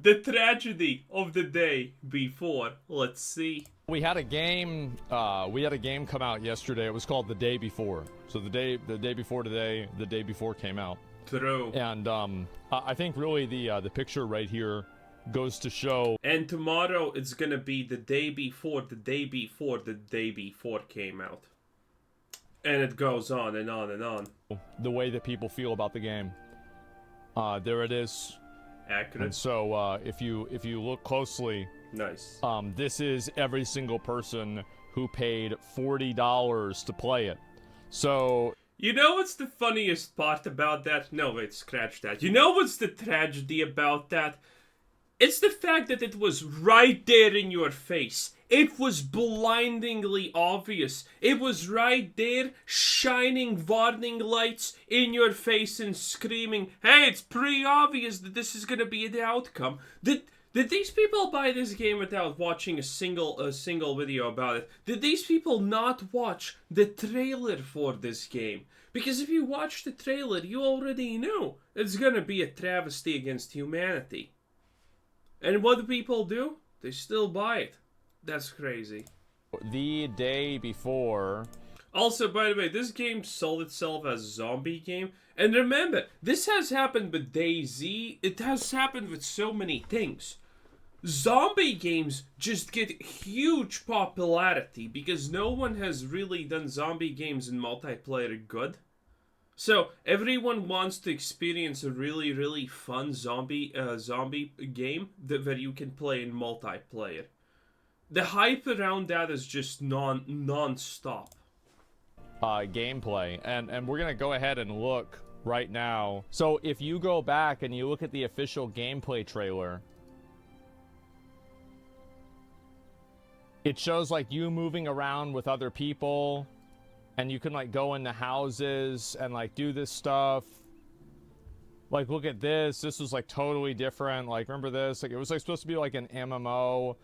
The tragedy of the day before. Let's see. We had a game. We had a game come out yesterday. It was called The Day Before. So the day before today, the day before came out. True. And I think really the picture right here goes to show. And tomorrow it's gonna be the day before the day before the day before came out. And it goes on and on and on. The way that people feel about the game. There it is. Accurate. And so if you look closely, nice. This is every single person who paid $40 to play it. So you know what's the funniest part about that? No, wait, scratch that. You know what's the tragedy about that? It's the fact that it was right there in your face. It was blindingly obvious. It was right there, shining warning lights in your face and screaming, hey, it's pretty obvious that this is gonna be the outcome. Did these people buy this game without watching a single video about it? Did these people not watch the trailer for this game? Because if you watch the trailer, you already knew it's gonna be a travesty against humanity. And what do people do? They still buy it. That's crazy. The day before. Also, by the way, this game sold itself as a zombie game. And remember, this has happened with DayZ. It has happened with so many things. Zombie games just get huge popularity because no one has really done zombie games in multiplayer good. So everyone wants to experience a really, really fun zombie game where you can play in multiplayer. The hype around that is just non-stop. Gameplay, and we're gonna go ahead and look right now. So if you go back and you look at the official gameplay trailer, it shows like you moving around with other people. And you can like go into houses and like do this stuff. Like look at this. This was like totally different. Like remember this? Like it was like supposed to be like an MMO.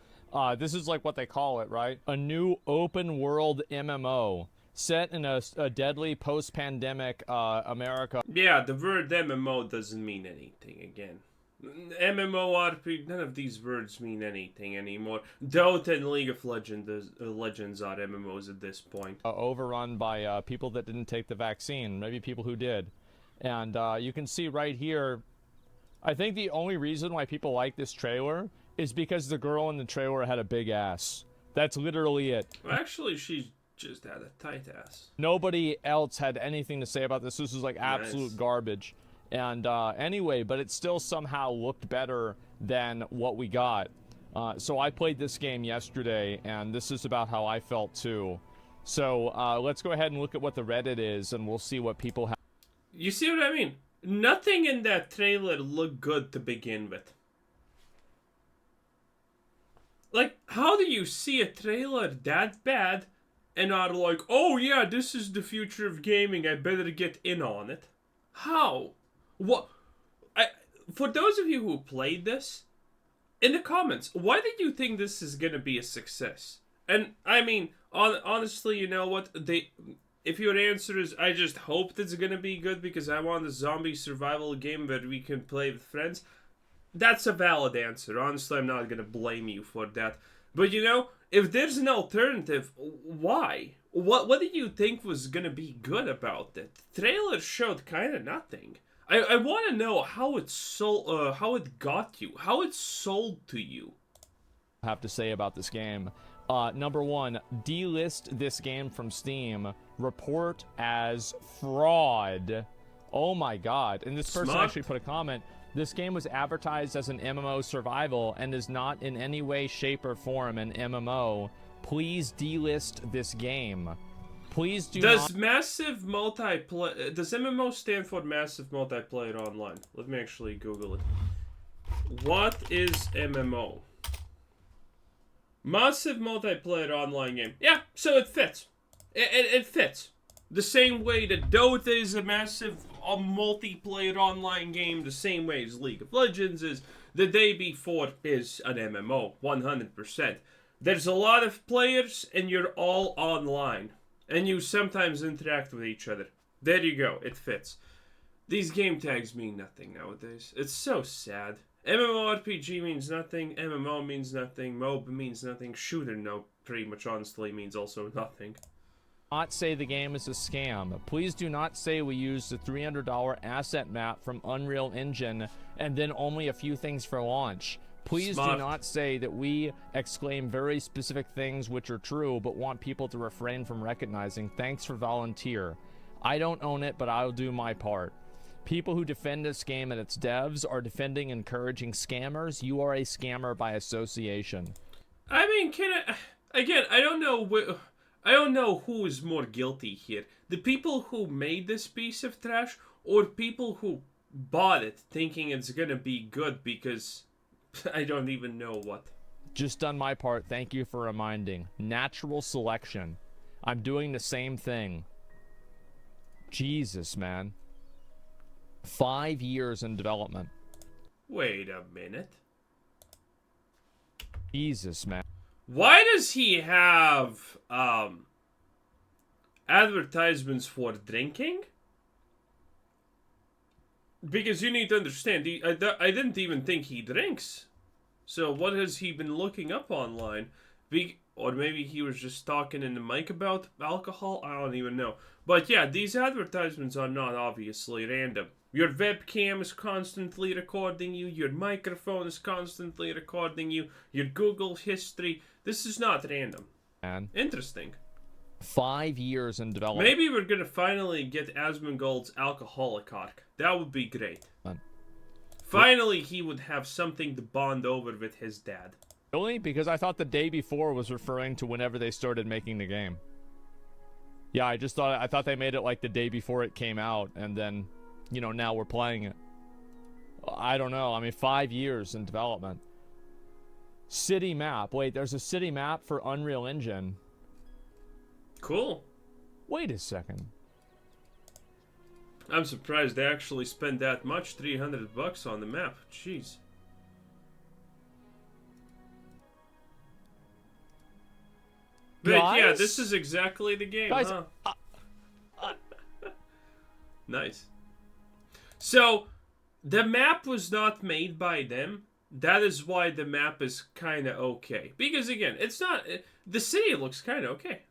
This is like what they call it, right? A new open world MMO set in a deadly post-pandemic America. Yeah, the word MMO doesn't mean anything again. MMORPG, none of these words mean anything anymore. Dota and League of Legends are MMOs at this point. Overrun by people that didn't take the vaccine, maybe people who did. And you can see right here, I think the only reason why people like this trailer is because the girl in the trailer had a big ass. That's literally it. Well, actually, she just had a tight ass. Nobody else had anything to say about this. This was like absolute garbage. And anyway, but it still somehow looked better than what we got. So I played this game yesterday, and this is about how I felt too. So let's go ahead and look at what the Reddit is, and we'll see what people have. You see what I mean? Nothing in that trailer looked good to begin with. Like, how do you see a trailer that bad and are like, oh yeah, this is the future of gaming, I better get in on it? How? What? For those of you who played this, in the comments, why did you think this is gonna be a success? And I mean, honestly, you know what? If your answer is, I just hoped it's gonna be good because I want a zombie survival game where we can play with friends, that's a valid answer. Honestly, I'm not gonna blame you for that. But you know, if there's an alternative, why? What did you think was gonna be good about it? The trailer showed kind of nothing. I want to know how it sold, how it got you, how it sold to you. Have to say about this game. Number one, delist this game from Steam. Report as fraud. Oh my god. And this person actually put a comment. This game was advertised as an MMO survival and is not in any way, shape, or form an MMO. Please delist this game. Please do not... Does MMO stand for Massive Multiplayer Online? Let me actually Google it. What is MMO? Massive Multiplayer Online game. Yeah, so it fits. It fits. The same way that Dota is a massive multiplayer online game, the same way as League of Legends is, The Day Before is an MMO, 100%. There's a lot of players, and you're all online. And you sometimes interact with each other. There you go, it fits. These game tags mean nothing nowadays. It's so sad. MMORPG means nothing. MMO means nothing. MOBA means nothing. Shooter, no, pretty much honestly means also nothing. Not say the game is a scam. Please do not say we used the $300 asset map from Unreal Engine and then only a few things for launch. Please Smart. do not say that we exclaim very specific things which are true but want people to refrain from recognizing. Thanks for volunteer. I don't own it, but I'll do my part. People who defend this game and its devs are defending encouraging scammers. You are a scammer by association. I mean, again, I don't know who is more guilty here. The people who made this piece of trash or people who bought it thinking it's gonna be good because I don't even know what. Just done my part. Thank you for reminding. Natural selection. I'm doing the same thing. Jesus, man. 5 years in development. Wait a minute. Jesus, man. Why does he have advertisements for drinking? Because you need to understand, I didn't even think he drinks. So what has he been looking up online? Or maybe he was just talking in the mic about alcohol? I don't even know. But yeah, these advertisements are not obviously random. Your webcam is constantly recording you. Your microphone is constantly recording you. Your Google history. This is not random. Man. Interesting. 5 years in development. Maybe we're gonna finally get Asmongold's alcoholic arc. That would be great. Finally, he would have something to bond over with his dad. Really? Because I thought the day before was referring to whenever they started making the game. Yeah, I thought they made it like the day before it came out, and then, you know, now we're playing it. I don't know. I mean, 5 years in development. City map. Wait, there's a city map for Unreal Engine. Cool. Wait a second. I'm surprised they actually spent that much, $300 on the map. Jeez. But Guys? yeah, this is exactly the game, Guys, huh? Nice. So, the map was not made by them. That is why the map is kind of okay. Because again, it's not... The city looks kind of okay.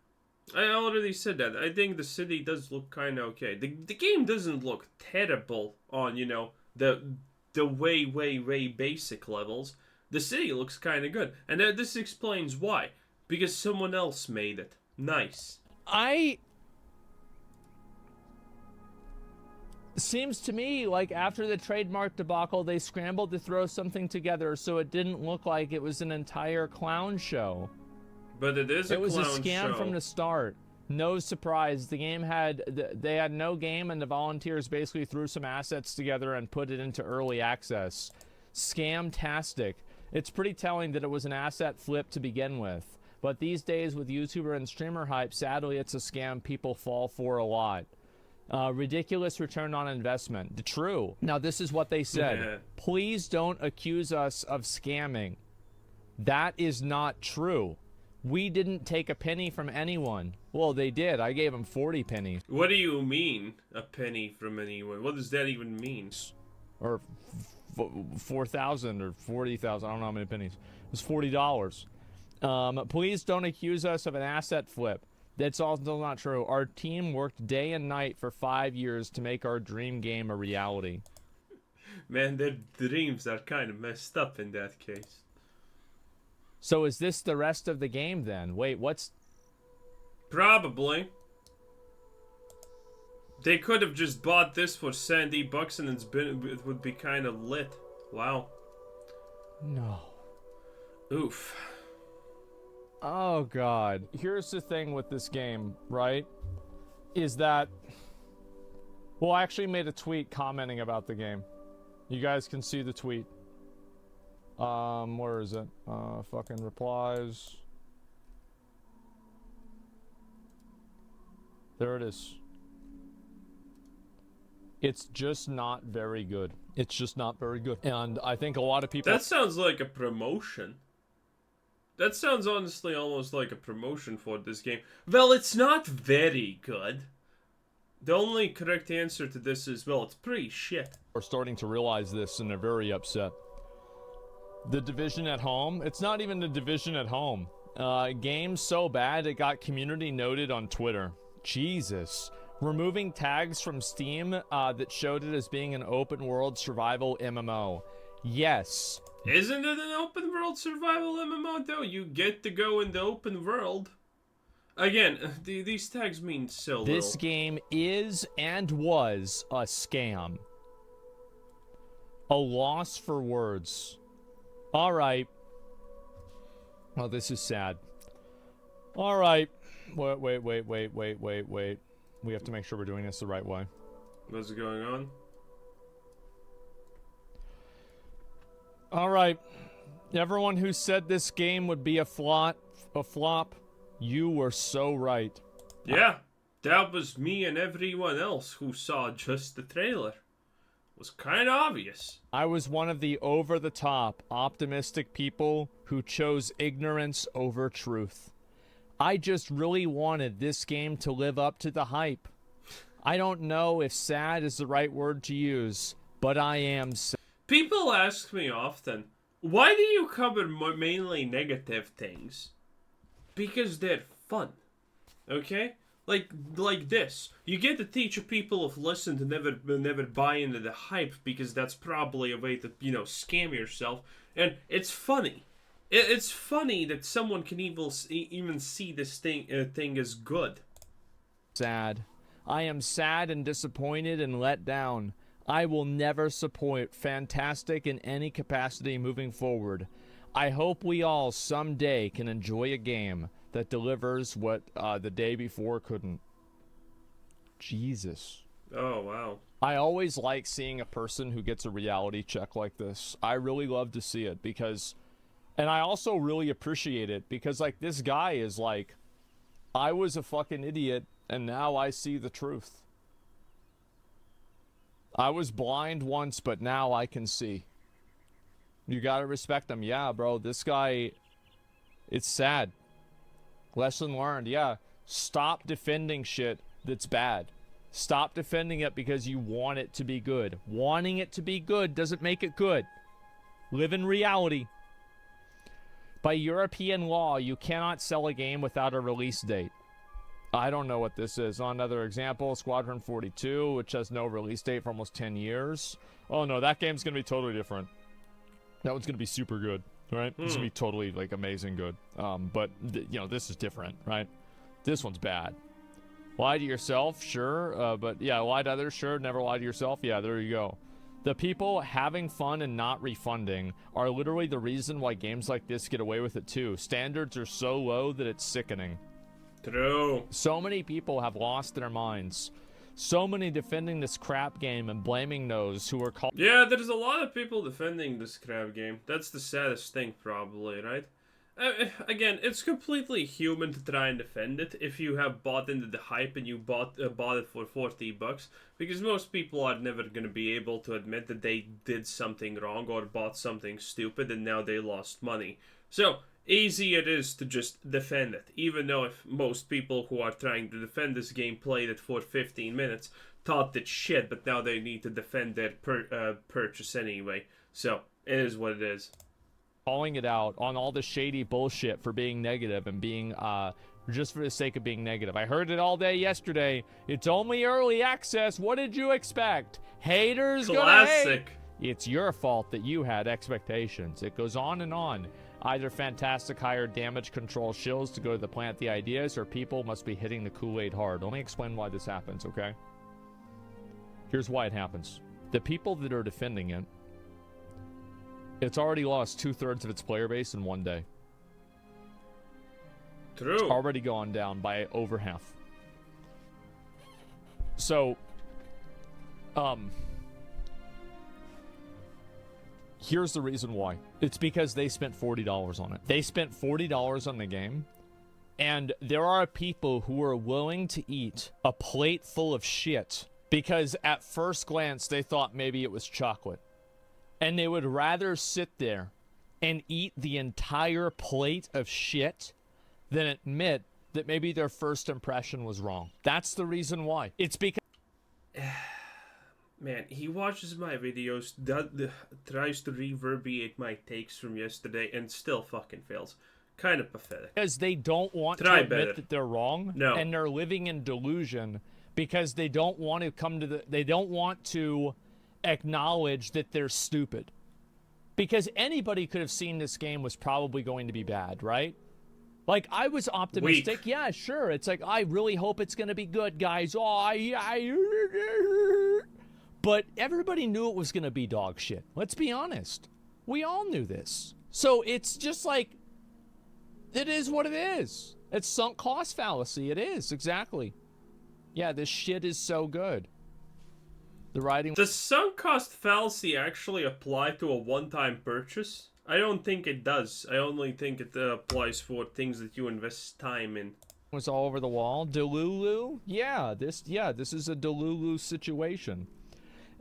I already said that. I think the city does look kind of okay. The game doesn't look terrible on, you know, the way basic levels. The city looks kind of good. And this explains why. Because someone else made it. Nice. Seems to me like after the trademark debacle, they scrambled to throw something together so it didn't look like it was an entire clown show. But it is a clown show. It was a scam from the start. No surprise. The game they had no game, and the volunteers basically threw some assets together and put it into early access. Scamtastic. It's pretty telling that it was an asset flip to begin with. But these days with YouTuber and streamer hype, sadly it's a scam people fall for a lot. Ridiculous return on investment. True. Now this is what they said. Yeah. Please don't accuse us of scamming. That is not true. We didn't take a penny from anyone. Well, they did. I gave them 40 pennies. What do you mean, a penny from anyone? What does that even mean? Or 4,000 or 40,000. I don't know how many pennies. It was $40. Please don't accuse us of an asset flip. That's also not true. Our team worked day and night for 5 years to make our dream game a reality. Man, their dreams are kind of messed up in that case. So is this the rest of the game then? Wait, what's... Probably. They could have just bought this for $70 and it would be kind of lit. Wow. No. Oof. Oh, God. Here's the thing with this game, right? Is that... Well, I actually made a tweet commenting about the game. You guys can see the tweet. Where is it? Fucking replies. There it is. It's just not very good. It's just not very good. And I think a lot of people... That sounds like a promotion. That sounds honestly almost like a promotion for this game. Well, it's not very good. The only correct answer to this is, well, it's pretty shit. Are starting to realize this and they're very upset. The Division at home? It's not even the Division at home. Game so bad it got community noted on Twitter. Jesus. Removing tags from Steam that showed it as being an open world survival MMO. Yes. Isn't it an open world survival MMO though? You get to go in the open world. Again, these tags mean so little. This game is and was a scam. A loss for words. Alright. Oh, this is sad. Alright. Wait. We have to make sure we're doing this the right way. What's going on? Alright. Everyone who said this game would be a flop, you were so right. Yeah, that was me and everyone else who saw just the trailer. It was kind of obvious. I was one of the over-the-top, optimistic people who chose ignorance over truth. I just really wanted this game to live up to the hype. I don't know if sad is the right word to use, but I am sad. People ask me often, why do you cover mainly negative things? Because they're fun. Okay? Like this. You get to teach people of lesson to never buy into the hype, because that's probably a way to, scam yourself. And it's funny. It's funny that someone can even see this thing as good. Sad. I am sad and disappointed and let down. I will never support Fantastic in any capacity moving forward. I hope we all someday can enjoy a game that delivers what the day before couldn't. Jesus. Oh, wow. I always like seeing a person who gets a reality check like this. I really love to see it because... And I also really appreciate it because, like, this guy is like, I was a fucking idiot and now I see the truth. I was blind once, but now I can see. You gotta respect him. Yeah, bro, this guy, it's sad. Lesson learned, yeah. Stop defending shit that's bad. Stop defending it because you want it to be good. Wanting it to be good doesn't make it good. Live in reality. By European law, you cannot sell a game without a release date. I don't know what this is. Another example, Squadron 42, which has no release date for almost 10 years. Oh no, that game's gonna be totally different. That one's gonna be super good, right? It's gonna be totally, like, amazing good. But, this is different, right? This one's bad. Lie to yourself, sure. But yeah, lie to others, sure. Never lie to yourself. Yeah, there you go. The people having fun and not refunding are literally the reason why games like this get away with it too. Standards are so low that it's sickening. True. So many people have lost their minds. So many defending this crap game and blaming those who are called... Yeah, there's a lot of people defending this crap game. That's the saddest thing, probably, right? Again, it's completely human to try and defend it if you have bought into the hype and you bought it for $40, because most people are never going to be able to admit that they did something wrong or bought something stupid and now they lost money. So, easy it is to just defend it, even though if most people who are trying to defend this game played it for 15 minutes, thought it's shit, but now they need to defend their purchase anyway. So, it is what it is. Calling it out on all the shady bullshit for being negative and being, just for the sake of being negative. I heard it all day yesterday. It's only early access. What did you expect? Haters gonna hate. It's your fault that you had expectations. It goes on and on. Either Fantastic hired damage control shills to go to the plant the ideas, or people must be hitting the Kool-Aid hard. Let me explain why this happens, okay? Here's why it happens. The people that are defending it, it's already lost 2/3 of its player base in one day. True. It's already gone down by over half. So, here's the reason why. It's because they spent $40 on it. They spent $40 on the game, and there are people who are willing to eat a plate full of shit because at first glance they thought maybe it was chocolate. And they would rather sit there and eat the entire plate of shit than admit that maybe their first impression was wrong. That's the reason why. It's because... Man, he watches my videos, tries to reverberate my takes from yesterday, and still fucking fails. Kind of pathetic. Because they don't want Try to admit better. that they're wrong, No. and they're living in delusion because they don't want to they don't want to acknowledge that they're stupid. Because anybody could have seen this game was probably going to be bad, right? Like, I was optimistic. Weak. Yeah, sure. It's like, I really hope it's going to be good, guys. But everybody knew it was going to be dog shit. Let's be honest. We all knew this. So it's just like, it is what it is. It's sunk cost fallacy. It is, exactly. Yeah, this shit is so good. The writing... Does sunk cost fallacy actually apply to a one-time purchase? I don't think it does. I only think it applies for things that you invest time in. Was all over the wall. Delulu? Yeah, this is a Delulu situation.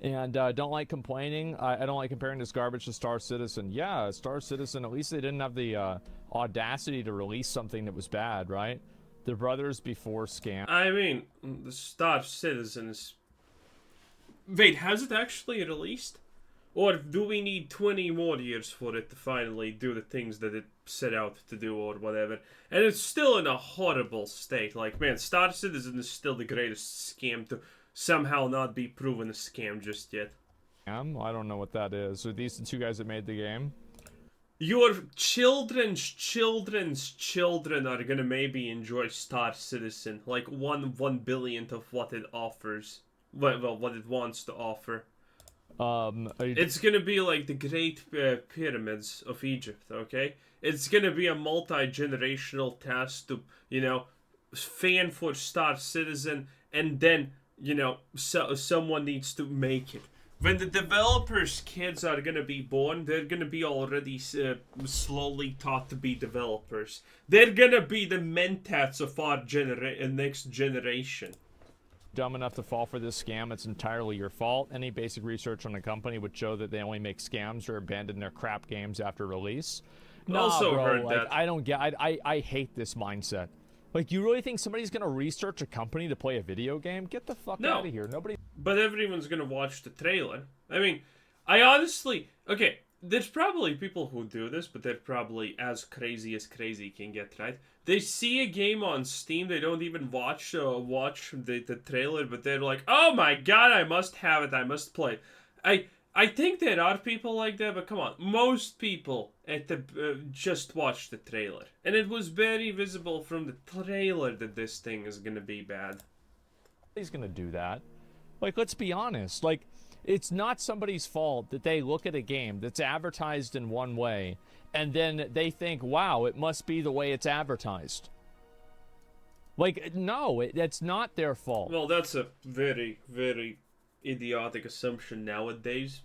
And don't like complaining. I don't like comparing this garbage to Star Citizen. Yeah, Star Citizen, at least they didn't have the audacity to release something that was bad, right? The Brothers Before scam. I mean, the Star Citizen is... Wait, has it actually released? Or do we need 20 more years for it to finally do the things that it set out to do or whatever? And it's still in a horrible state. Like, man, Star Citizen is still the greatest scam to somehow not be proven a scam just yet. I don't know what that is. Are these the two guys that made the game? Your children's children are gonna maybe enjoy Star Citizen. Like, 1/1 billionth of what it offers. Well, what it wants to offer. It's gonna be like the Great Pyramids of Egypt, okay? It's gonna be a multi-generational task to, fan for Star Citizen, and then, someone needs to make it. When the developers' kids are gonna be born, they're gonna be already slowly taught to be developers. They're gonna be the mentats of our next generation. Dumb enough to fall for this scam, it's entirely your fault. Any basic research on the company would show that they only make scams or abandon their crap games after release. Nah, Also bro, heard like, that. I don't get. I hate this mindset. Like, you really think somebody's gonna research a company to play a video game? Get the fuck out of here. Nobody. But everyone's gonna watch the trailer. I mean, I honestly... Okay, there's probably people who do this, but they're probably as crazy can get, right? They see a game on Steam, they don't even watch the trailer, but they're like, oh my god, I must have it, I must play it. I think there are people like that, but come on. Most people just watch the trailer. And it was very visible from the trailer that this thing is gonna be bad. Nobody's gonna do that. Like, let's be honest. Like, it's not somebody's fault that they look at a game that's advertised in one way, and then they think, wow, it must be the way it's advertised. Like, no, that's not their fault. Well, that's a very, very idiotic assumption nowadays.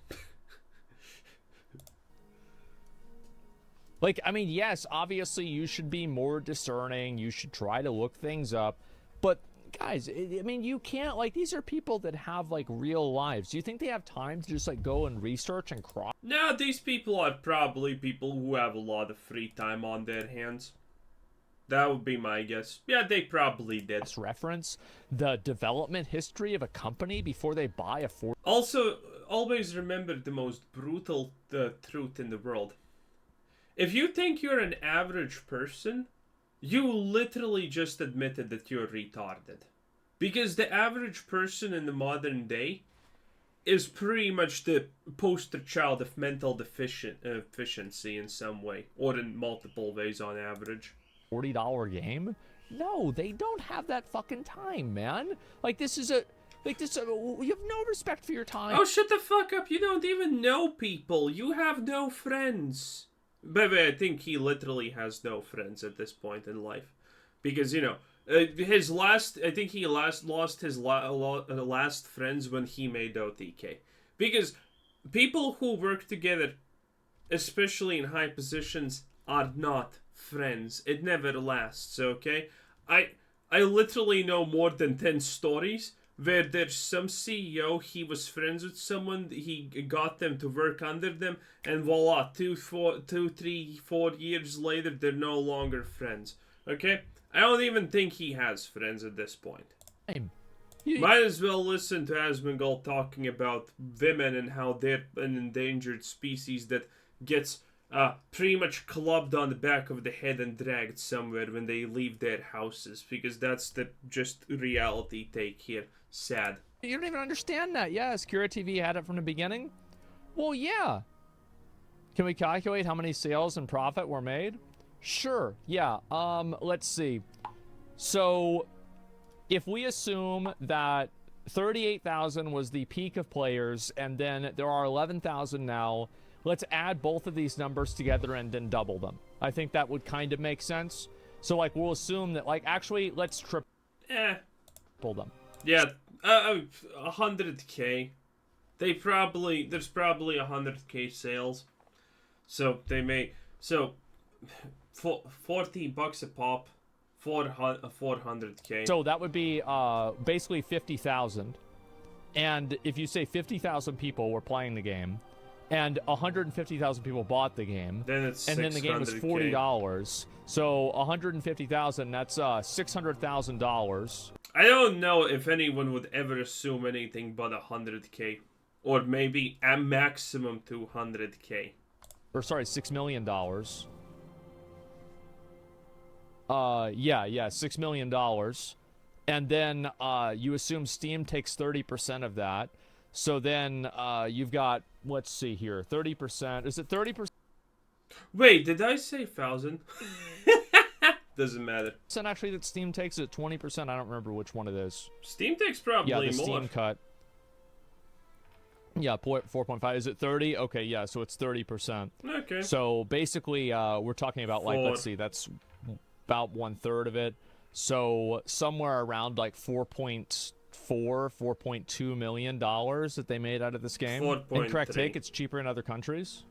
Like, I mean, yes, obviously you should be more discerning. You should try to look things up. But, guys, I mean, you can't, like, these are people that have, like, real lives. Do you think they have time to just, like, go and research and cross? No, these people are probably people who have a lot of free time on their hands. That would be my guess. Yeah, they probably did. Reference the development history of a company before they buy a Also, always remember the most brutal truth in the world. If you think you're an average person, you literally just admitted that you're retarded. Because the average person in the modern day is pretty much the poster child of mental deficiency in some way, or in multiple ways on average. $40 game? No, they don't have that fucking time, man. Like, this is a... Like, this, you have no respect for your time. Oh, shut the fuck up. You don't even know people. You have no friends. But I think he literally has no friends at this point in life. Because, I think he lost his last friends when he made OTK. Because people who work together, especially in high positions, are not friends. It never lasts, okay? I literally know more than 10 stories where there's some CEO, he was friends with someone, he got them to work under them, and voila, 2, 3, 4 years later, they're no longer friends. Okay? I don't even think he has friends at this point. Might as well listen to Asmongold talking about women and how they're an endangered species that gets pretty much clubbed on the back of the head and dragged somewhere when they leave their houses, because that's the just reality take here. Sad. You don't even understand that. Yeah, Secura TV had it from the beginning. Well, yeah. Can we calculate how many sales and profit were made? Sure. Yeah. Let's see. So, if we assume that 38,000 was the peak of players, and then there are 11,000 now, let's add both of these numbers together and then double them. I think that would kind of make sense. So, like, we'll assume that, like, actually, let's triple them. Yeah, 100K. There's probably 100K sales. So they may, so $40 a pop, 400K. So that would be basically 50,000. And if you say 50,000 people were playing the game, and 150,000 people bought the game, then it's and then the game was $40. So 150,000, that's $600,000. I don't know if anyone would ever assume anything but 100K, or maybe a maximum 200K. Or sorry, $6 million. Yeah, $6 million. And then you assume Steam takes 30% of that. So then you've got, let's see here, 30%. Is it 30%? Wait, did I say 1,000? Doesn't matter. Actually, that Steam takes it 20%. I don't remember which one it is. Steam takes probably more. Yeah, the Steam cut. Yeah, 4.5. Is it 30? Okay, yeah, so it's 30%. Okay. So basically, we're talking about, like, let's see, that's about 1/3 of it. So somewhere around, like, $4.2 million that they made out of this game. Incorrect take, it's cheaper in other countries.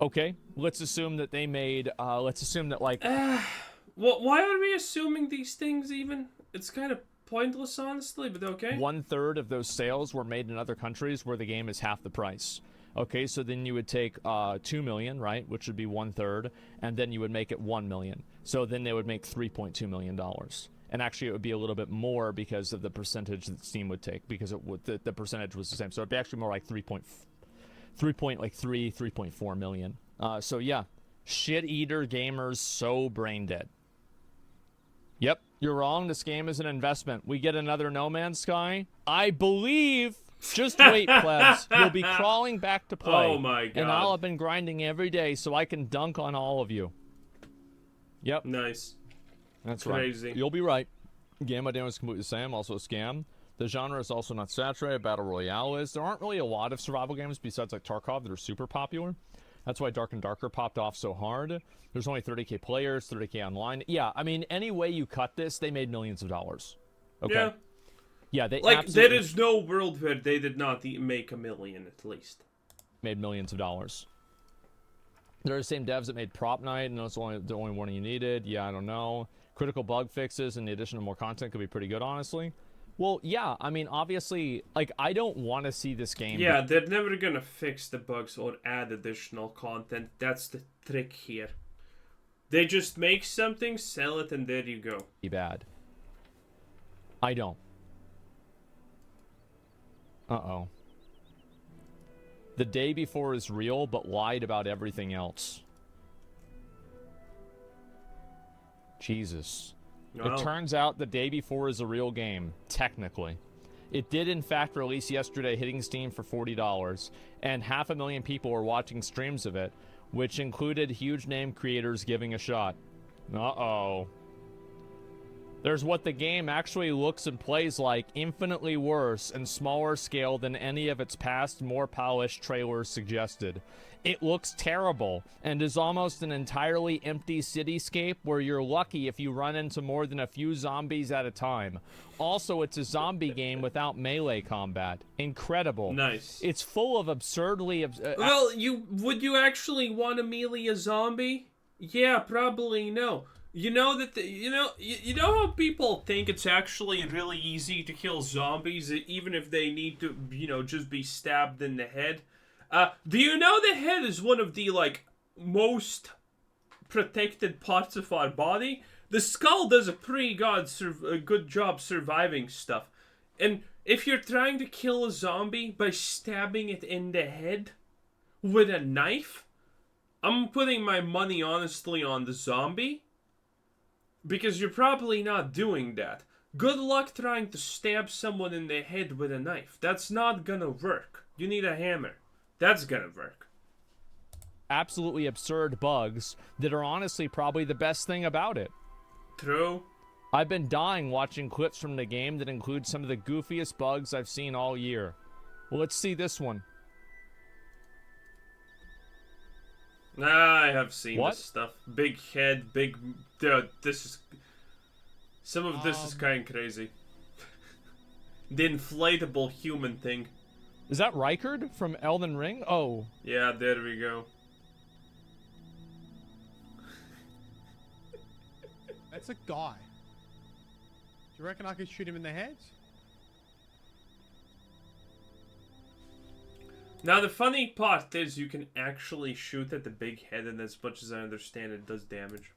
Okay, let's assume that they made, let's assume that, like... Well, why are we assuming these things even? It's kind of pointless, honestly, but okay. 1/3 of those sales were made in other countries where the game is half the price. Okay, so then you would take 2 million, right, which would be 1/3, and then you would make it 1 million. So then they would make $3.2 million. And actually, it would be a little bit more because of the percentage that Steam would take, because it would, the percentage was the same. So it'd be actually more like 3.4 million. So yeah, shit eater gamers so brain dead. Yep, you're wrong. This game is an investment. We get another No Man's Sky. I believe. Just wait, plebs. You'll be crawling back to play. Oh my god. And I'll have been grinding every day so I can dunk on all of you. Yep. Nice. That's crazy. Right. You'll be right. Game idea is completely the same. Also a scam. The genre is also not saturated. Battle Royale is. There aren't really a lot of survival games besides like Tarkov that are super popular. That's why Dark and Darker popped off so hard. There's only 30k players, 30k online. Yeah, I mean, any way you cut this, they made millions of dollars. Okay. Yeah. Yeah, they like absolutely... there is no world where they did not make $1 million at least. Made millions of dollars. They're the same devs that made Prop Night, and that's the only warning you needed. Yeah, I don't know. Critical bug fixes and the addition of more content could be pretty good, honestly. Well, yeah, I mean, obviously, like, I don't want to see this game... Yeah, they're never gonna fix the bugs or add additional content. That's the trick here. They just make something, sell it, and there you go. Be bad. I don't. Uh-oh. The day before is real, but lied about everything else. Jesus. Wow. It turns out the day before is a real game, technically. It did, in fact, release yesterday, hitting Steam for $40, and 500,000 people were watching streams of it, which included huge name creators giving a shot. Uh-oh. There's what the game actually looks and plays like, infinitely worse and smaller scale than any of its past, more polished trailers suggested. It looks terrible, and is almost an entirely empty cityscape where you're lucky if you run into more than a few zombies at a time. Also, it's a zombie game without melee combat. Incredible. Nice. It's full of absurdly... well, would you actually want to melee a zombie? Yeah, probably no. You know that you know how people think it's actually really easy to kill zombies even if they need to, just be stabbed in the head? Do you know the head is one of the, like, most protected parts of our body? The skull does a pretty good job surviving stuff. And if you're trying to kill a zombie by stabbing it in the head with a knife, I'm putting my money honestly on the zombie. Because you're probably not doing that. Good luck trying to stab someone in the head with a knife. That's not gonna work. You need a hammer. That's gonna work. Absolutely absurd bugs that are honestly probably the best thing about it. True. I've been dying watching clips from the game that include some of the goofiest bugs I've seen all year. Well, let's see this one. I have seen What? this stuff. Big head, big... Dude, this is... Some of this is kind of crazy. The inflatable human thing. Is that Rykard from Elden Ring? Oh. Yeah, there we go. That's a guy. Do you reckon I could shoot him in the head? Now, the funny part is you can actually shoot at the big head, and as much as I understand, it does damage.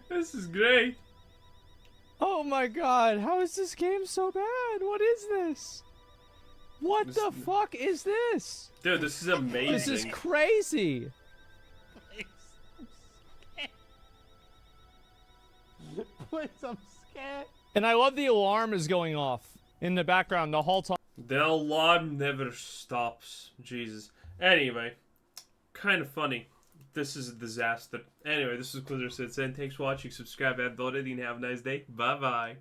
This is great. Oh my god, how is this game so bad? What is this? What the fuck is this? Dude, this is amazing. This is crazy. Please, I'm scared. And I love the alarm is going off in the background the whole time. The alarm never stops. Jesus. Anyway, kind of funny. This is a disaster. Anyway, this is Quizzers saying thanks for watching, subscribe, add voted, and have a nice day. Bye-bye.